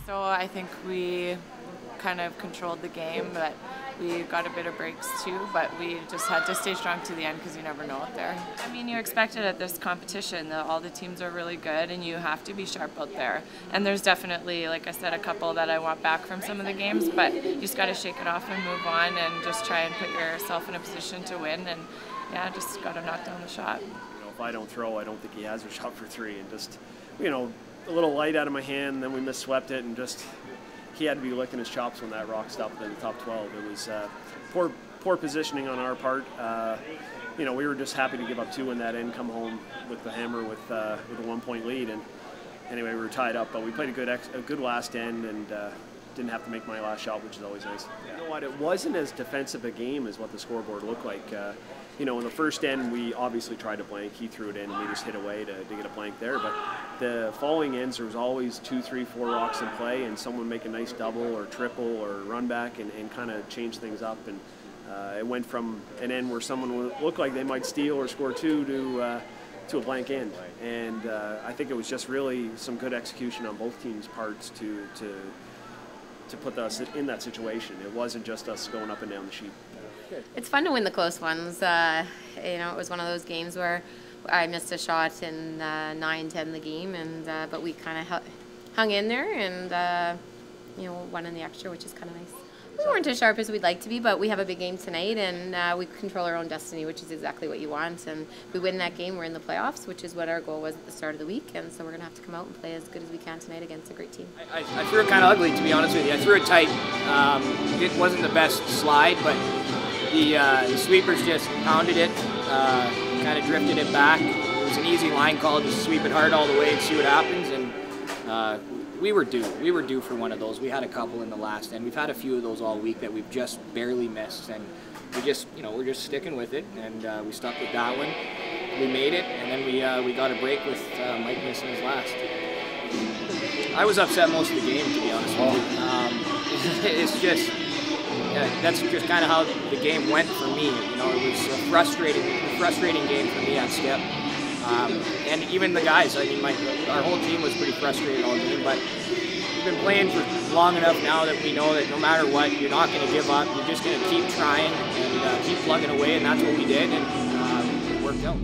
So I think we kind of controlled the game, but we got a bit of breaks too, but we just had to stay strong to the end because you never know out there. I mean, you expect it at this competition. All the teams are really good and you have to be sharp out there. And there's definitely, like I said, a couple that I want back from some of the games, but you just got to shake it off and move on and just try and put yourself in a position to win, and yeah, just got to knock down the shot. If I don't throw, I don't think he has a shot for three, and just, a little light out of my hand, and then we misswept it, and just he had to be licking his chops when that rock stopped in the top 12. It was poor positioning on our part. We were just happy to give up two in that end, come home with the hammer with a 1-point lead, and anyway, we were tied up, but we played a good last end, and didn't have to make my last shot, which is always nice. You know what? It wasn't as defensive a game as what the scoreboard looked like. In the first end, we obviously tried to blank. He threw it in, and we just hit away to get a blank there. But the following ends, there was always 2, 3, 4 rocks in play, and someone make a nice double or triple or run back and kind of change things up. And it went from an end where someone looked like they might steal or score two to a blank end. And I think it was just really some good execution on both teams' parts to put us in that situation. It wasn't just us going up and down the sheet. It's fun to win the close ones. It was one of those games where I missed a shot in 9-10 the game, but we kind of hung in there and won in the extra, which is kind of nice. We weren't as sharp as we'd like to be, but we have a big game tonight, and we control our own destiny, which is exactly what you want. And if we win that game, we're in the playoffs, which is what our goal was at the start of the week. And so we're going to have to come out and play as good as we can tonight against a great team. I threw it kind of ugly, to be honest with you. I threw it tight. It wasn't the best slide, but the sweepers just pounded it, kind of drifted it back. It was an easy line call, just sweep it hard all the way and see what happens. And we were due. We were due for one of those. We had a couple in the last end. We've had a few of those all week that we've just barely missed, and we just, we're just sticking with it. And we stuck with that one. We made it, and then we got a break with Mike missing his last. I was upset most of the game, to be honest with you. It's just. That's just kind of how the game went for me. It was a frustrating game for me on Skip. And even the guys, I mean, our whole team was pretty frustrated all game, but we've been playing for long enough now that we know that no matter what, you're not going to give up. You're just going to keep trying and keep plugging away, and that's what we did, and it worked out.